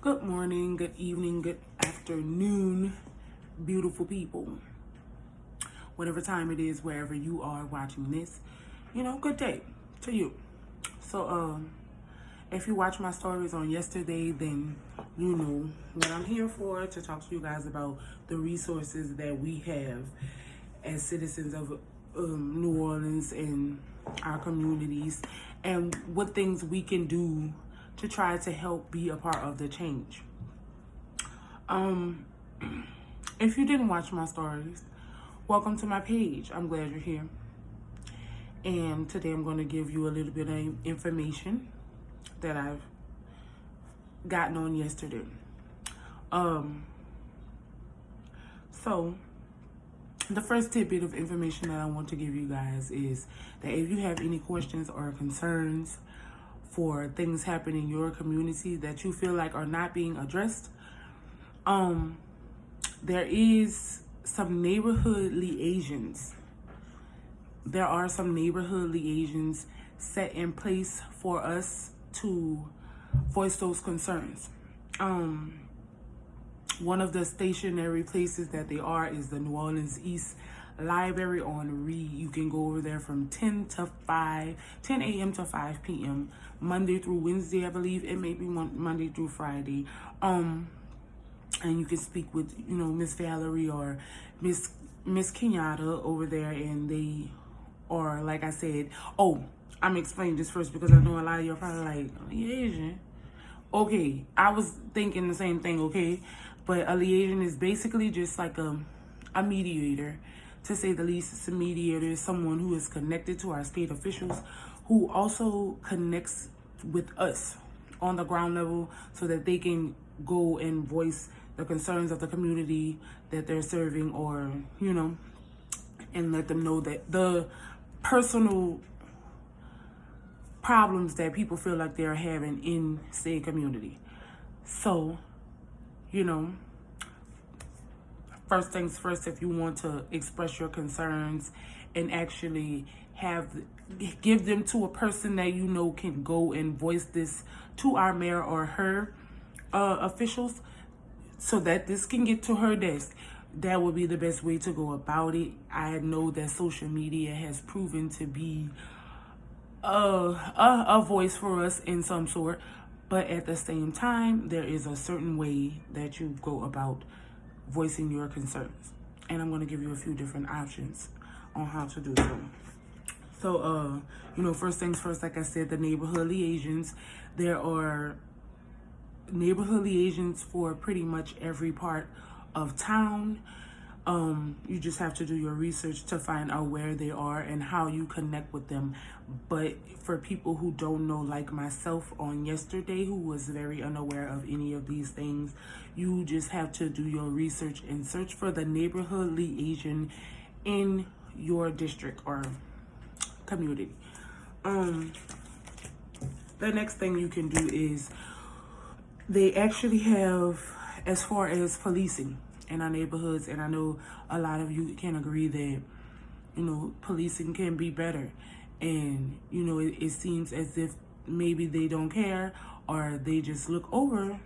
Good morning, good evening, good afternoon, beautiful people. Whatever time it is, wherever you are watching this, good day to you. So, if you watch my stories on yesterday, then you know what I'm here for, to talk to you guys about the resources that we have as citizens of New Orleans and our communities, and what things we can do to try to help be a part of the change. If you didn't watch my stories, welcome to my page. I'm glad you're here. And today I'm going to give you a little bit of information that I've gotten on yesterday. So the first tidbit of information that I want to give you guys is that if you have any questions or concerns for things happening in your community that you feel like are not being addressed, there is some neighborhood liaisons. There are some neighborhood liaisons set in place for us to voice those concerns. One of the stationary places that they are is the New Orleans East Library on Reed. You can go over there from 10 a.m. to 5 p.m. Monday through Wednesday, I believe. It may be Monday through Friday. And you can speak with, Miss Valerie or Miss Kenyatta over there, and they are, like I said, I'm explaining this first because I know a lot of you are probably like, you Asian. Okay, I was thinking the same thing, okay? But a liaison is basically just like a mediator, to say the least. It's a mediator, is someone who is connected to our state officials, who also connects with us on the ground level so that they can go and voice the concerns of the community that they're serving, or, and let them know that the personal problems that people feel like they're having in state community. So, first things first, if you want to express your concerns and actually give them to a person that can go and voice this to our mayor or her officials, so that this can get to her desk, that would be the best way to go about it. I know that social media has proven to be a voice for us in some sort, but at the same time, there is a certain way that you go about voicing your concerns, and I'm going to give you a few different options on how to do so. So, first things first, like I said, the neighborhood liaisons. There are neighborhood liaisons for pretty much every part of town. You just have to do your research to find out where they are and how you connect with them. But for people who don't know, like myself on yesterday, who was very unaware of any of these things, you just have to do your research and search for the neighborhood liaison in your district or community. The next thing you can do is, they actually have, as far as policing in our neighborhoods, and I know a lot of you can agree that, policing can be better. And, it seems as if maybe they don't care, or they just look over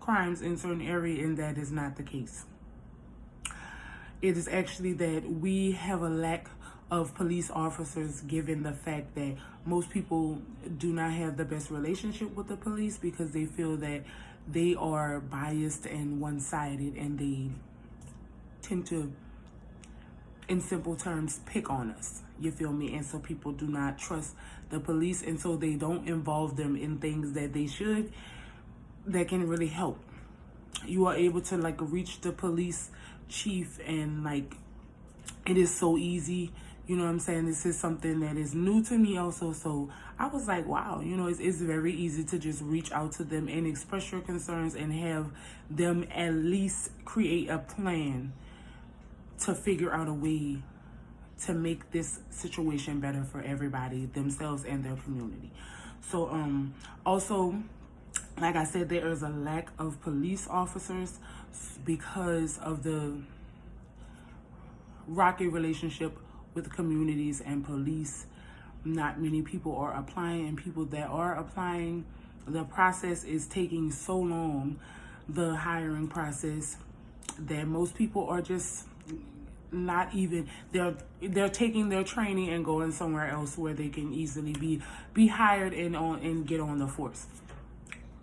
crimes in certain areas, and that is not the case. It is actually that we have a lack of police officers, given the fact that most people do not have the best relationship with the police, because they feel that they are biased and one-sided, and they tend to, in simple terms, pick on us. You feel me? And so people do not trust the police, and so they don't involve them in things that they should, that can really help. You are able to reach the police chief, and it is so easy. You know what I'm saying? This is something that is new to me also. So I was like, wow, it's very easy to just reach out to them and express your concerns, and have them at least create a plan to figure out a way to make this situation better for everybody, themselves and their community. So also, like I said, there is a lack of police officers because of the rocky relationship with communities and police. Not many people are applying, and people that are applying, the process is taking so long the hiring process, that most people are just not even, they're taking their training and going somewhere else where they can easily be hired and get on the force.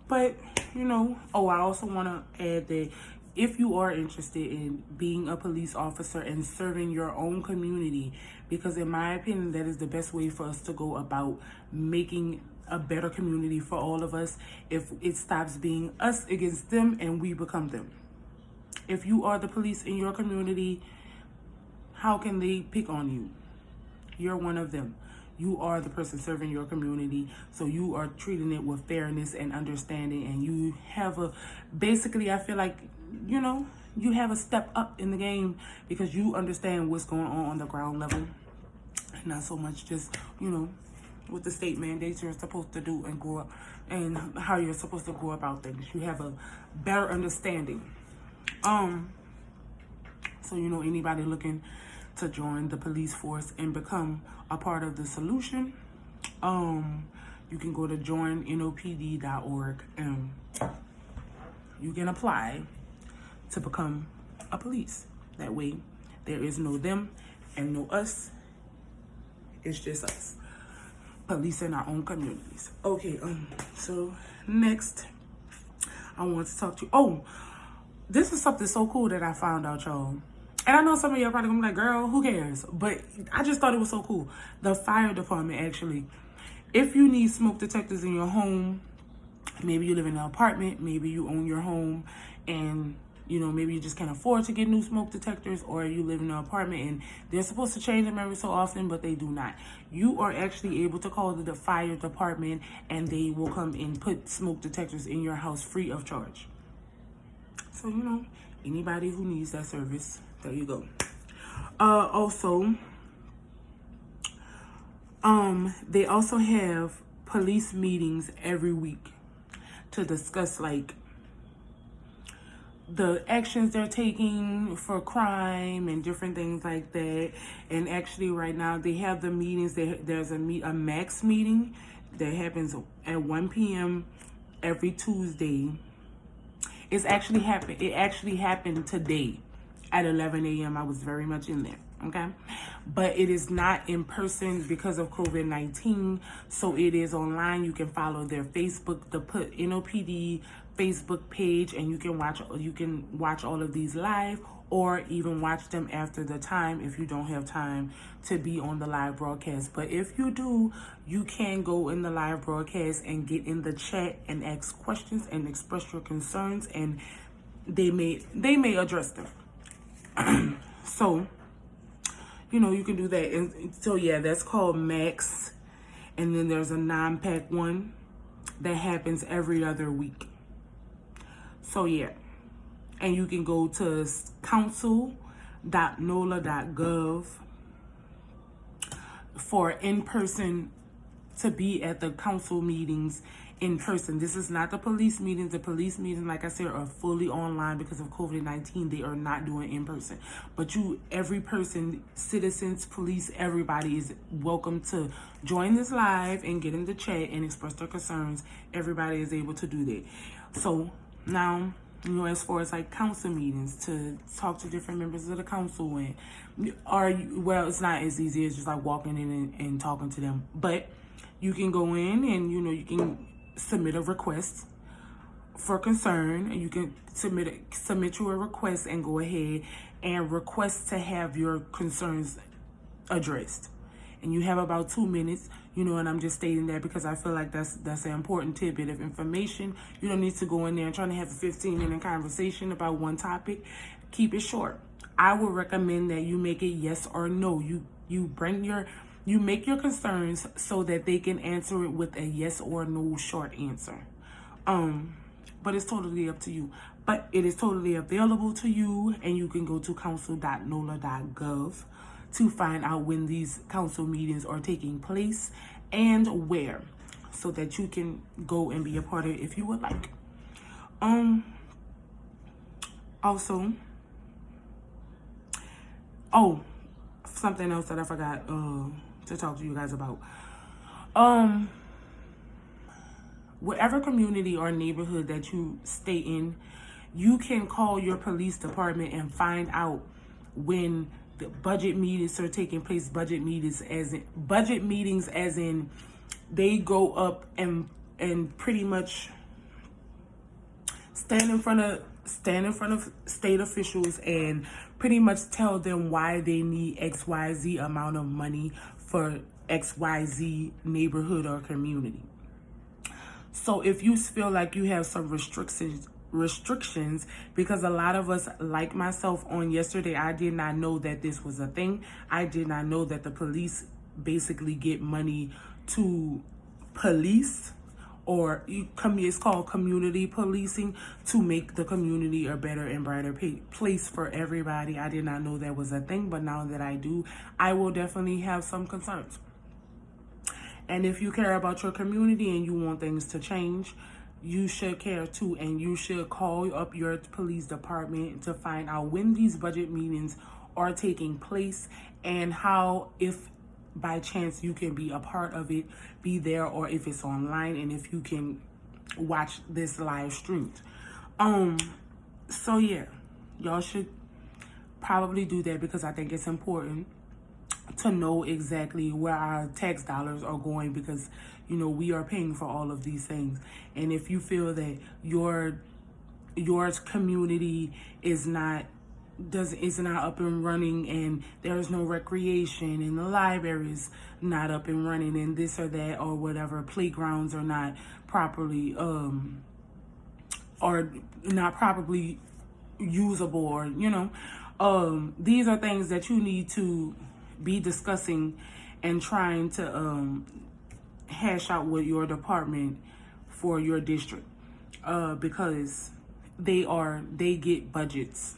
But I also want to add that if you are interested in being a police officer and serving your own community, because in my opinion, that is the best way for us to go about making a better community for all of us, if it stops being us against them and we become them. If you are the police in your community, how can they pick on you? You're one of them. You are the person serving your community, so you are treating it with fairness and understanding, and you have basically, I feel like, you have a step up in the game because you understand what's going on the ground level, and not so much just, what the state mandates you're supposed to do and go up, and how you're supposed to go about things. You have a better understanding. So, anybody looking to join the police force and become a part of the solution, you can go to joinnopd.org and you can apply to become a police. That way there is no them and no us. It's just us policing our own communities. Okay, so next I want to talk to you. This is something so cool that I found out, y'all. And I know some of y'all probably gonna be like, girl, who cares? But I just thought it was so cool. The fire department, actually, if you need smoke detectors in your home, maybe you live in an apartment, maybe you own your home, and maybe you just can't afford to get new smoke detectors, or you live in an apartment and they're supposed to change them every so often, but they do not. You are actually able to call the fire department and they will come and put smoke detectors in your house free of charge. So, anybody who needs that service, there you go. Also, they also have police meetings every week to discuss like the actions they're taking for crime and different things like that. And actually right now they have the meetings. There's a max meeting that happens at 1 p.m. every Tuesday. It actually happened today at 11 a.m. I was very much in there, okay? But it is not in person because of COVID-19, so it is online. You can follow their Facebook, the NOPD Facebook page, and you can watch all of these live, or even watch them after the time if you don't have time to be on the live broadcast. But if you do, you can go in the live broadcast and get in the chat and ask questions and express your concerns, and they may address them. So, you can do that. And so, yeah, that's called Max. And then there's a non-pack one that happens every other week. So, yeah. And you can go to council.Nola.gov for in-person, to be at the council meetings in person. This is not the police meetings. The police meetings, like I said, are fully online because of COVID-19. They are not doing in person. But every person, citizens, police, everybody is welcome to join this live and get in the chat and express their concerns. Everybody is able to do that. So now, as far as like council meetings, to talk to different members of the council, and it's not as easy as just like walking in and talking to them, but you can go in and you can submit a request for concern, and you can submit your request and go ahead and request to have your concerns addressed. And you have about 2 minutes, and I'm just stating that because I feel like that's an important tidbit of information. You don't need to go in there and trying to have a 15-minute conversation about one topic. Keep it short. I would recommend that you make it yes or no. You make your concerns so that they can answer it with a yes or no short answer. But it's totally up to you. But it is totally available to you, and you can go to council.Nola.gov to find out when these council meetings are taking place and where, so that you can go and be a part of it if you would like. Also, something else that I forgot to talk to you guys about. Whatever community or neighborhood that you stay in, You can call your police department and find out when the budget meetings are taking place. Budget meetings as in they go up and pretty much stand in front of state officials and pretty much tell them why they need XYZ amount of money for XYZ neighborhood or community. So if you feel like you have some restrictions, because a lot of us, like myself on yesterday, I did not know that this was a thing. I did not know that the police basically get money to police, or it's called community policing, to make the community a better and brighter place for everybody. I did not know that was a thing, but now that I do, I will definitely have some concerns. And if you care about your community and you want things to change, you should care too, and you should call up your police department to find out when these budget meetings are taking place and how, if by chance you can be a part of it, be there, or if it's online and if you can watch this live streamed. So yeah, y'all should probably do that, because I think it's important to know exactly where our tax dollars are going, because we are paying for all of these things. And if you feel that your community is not up and running, and there's no recreation, and the library's not up and running, and this or that or whatever, playgrounds are not properly usable, or these are things that you need to be discussing and trying to hash out with your department for your district, because they get budgets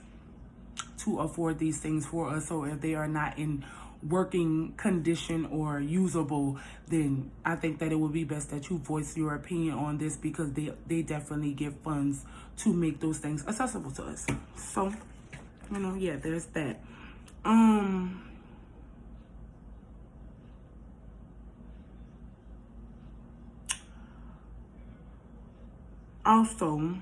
to afford these things for us. So if they are not in working condition or usable, then I think that it would be best that you voice your opinion on this, because they definitely get funds to make those things accessible to us. So yeah, there's that. Also,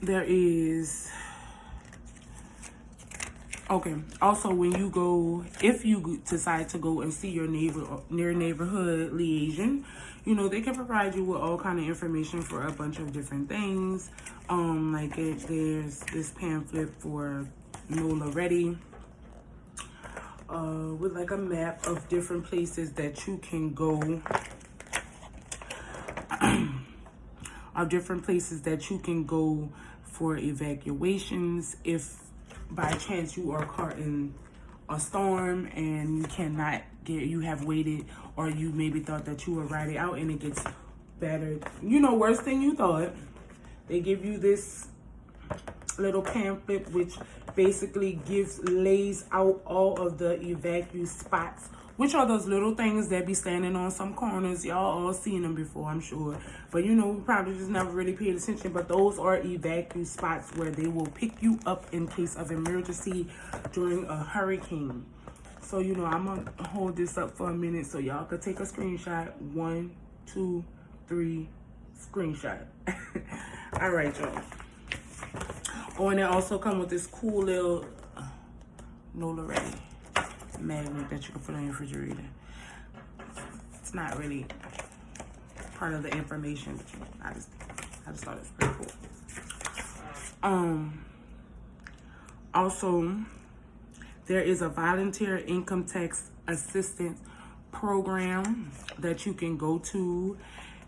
there is, also when you go, if you decide to go and see your neighborhood liaison, they can provide you with all kind of information for a bunch of different things. There's this pamphlet for Nola.gov, with like a map of different places that you can go, for evacuations if by chance you are caught in a storm and you have waited, or you maybe thought that you were riding out and it gets better, worse than you thought. They give you this little pamphlet which basically lays out all of the evacuation spots, which are those little things that be standing on some corners. Y'all all seen them before, I'm sure. But we probably just never really paid attention. But those are evacuation spots where they will pick you up in case of emergency during a hurricane. So, I'm going to hold this up for a minute so y'all could take a screenshot. 1, 2, 3, screenshot. All right, y'all. Oh, and it also come with this cool little Nola ready magnet that you can put on your refrigerator. It's not really part of the information, but I just thought it was pretty cool. Also, there is a volunteer income tax assistance program that you can go to,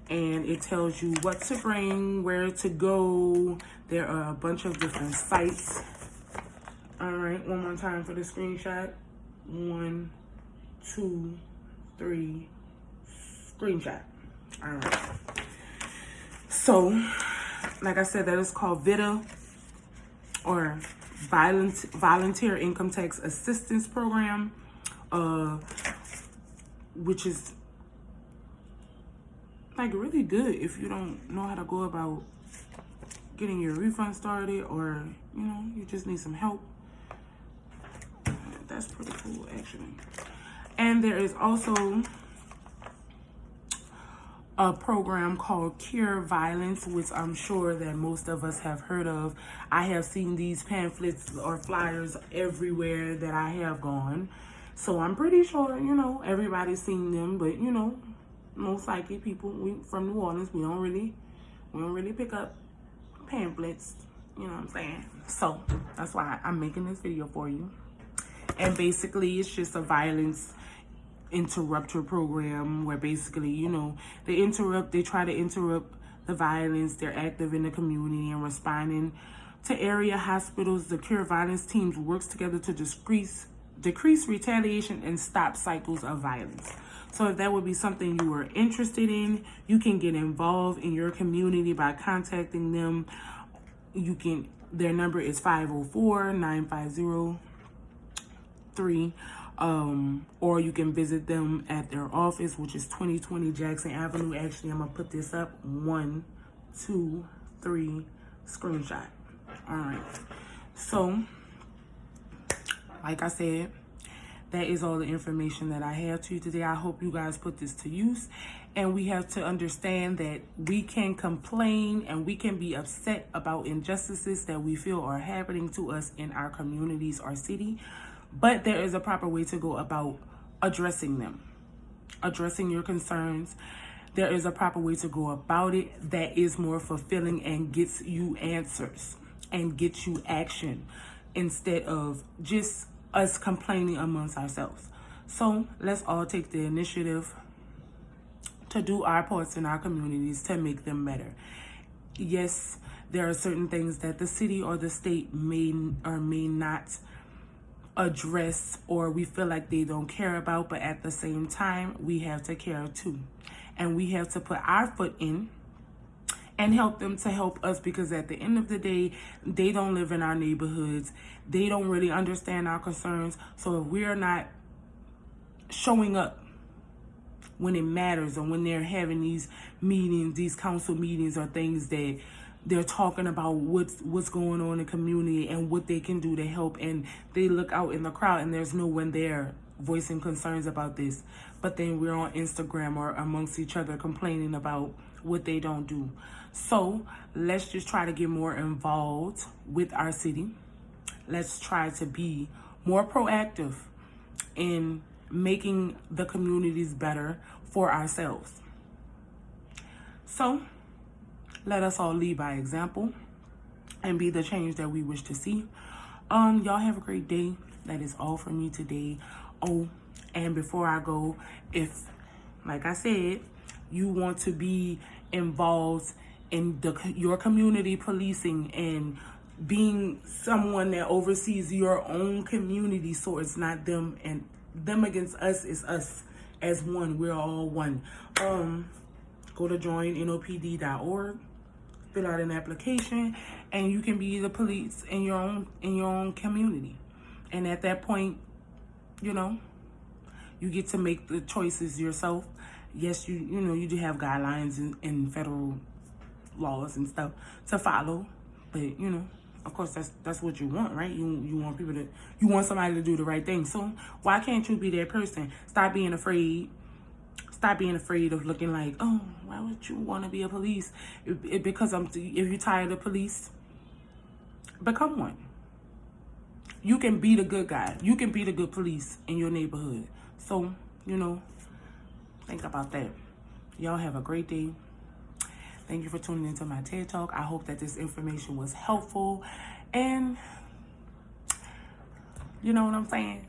and it tells you what to bring, where to go. There are a bunch of different sites. All right, one more time for the screenshot. 1, 2, 3, screenshot. All right. So, like I said, that is called VITA, or Volunteer Income Tax Assistance Program, which is like really good if you don't know how to go about getting your refund started, or you just need some help. That's pretty cool, actually. And there is also a program called Cure Violence, which I'm sure that most of us have heard of. I have seen these pamphlets or flyers everywhere that I have gone. So I'm pretty sure, everybody's seen them, but most likely we from New Orleans, we don't really pick up pamphlets, you know what I'm saying? So that's why I'm making this video for you. And basically it's just a violence interrupter program where basically, they try to interrupt the violence. They're active in the community and responding to area hospitals. The Cure Violence teams works together to decrease retaliation and stop cycles of violence. So if that would be something you are interested in, you can get involved in your community by contacting them. Their number is 504-950-3, or you can visit them at their office, which is 2020 Jackson Avenue. Actually, I'm gonna put this up. 1, 2, 3 screenshot. All right. So, like I said, that is all the information that I have to you today. I hope you guys put this to use. And we have to understand that we can complain and we can be upset about injustices that we feel are happening to us in our communities or city. But there is a proper way to go about addressing them, addressing your concerns. There is a proper way to go about it that is more fulfilling and gets you answers and gets you action instead of just us complaining amongst ourselves. So let's all take the initiative to do our parts in our communities to make them better. Yes, there are certain things that the city or the state may or may not address, or we feel like they don't care about, but at the same time, we have to care too. And we have to put our foot in and help them to help us, because at the end of the day, they don't live in our neighborhoods. They don't really understand our concerns. So if we're not showing up when it matters, or when they're having these meetings, these council meetings, or things that they're talking about what's going on in the community and what they can do to help, and they look out in the crowd and there's no one there voicing concerns about this, but then we're on Instagram or amongst each other complaining about what they don't do. So let's just try to get more involved with our city. Let's try to be more proactive in making the communities better for ourselves. So let us all lead by example and be the change that we wish to see. Y'all have a great day. That is all from me today. Oh, and before I go, if, like I said, you want to be involved in your community policing and being someone that oversees your own community, so it's not them and them against us, is us as one. We're all one. Go to joinnopd.org, fill out an application, and you can be the police in your own community. And at that point, you get to make the choices yourself. Yes, you do have guidelines and federal laws and stuff to follow, but of course that's what you want, right? You want somebody to do the right thing. So why can't you be that person? Stop being afraid of looking like, oh, why would you want to be a police? Because if you're tired of police, become one. You can be the good guy. You can be the good police in your neighborhood. So, think about that. Y'all have a great day. Thank you for tuning into my TED Talk. I hope that this information was helpful. And you know what I'm saying?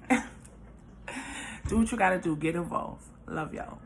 Do what you gotta do. Get involved. Love y'all.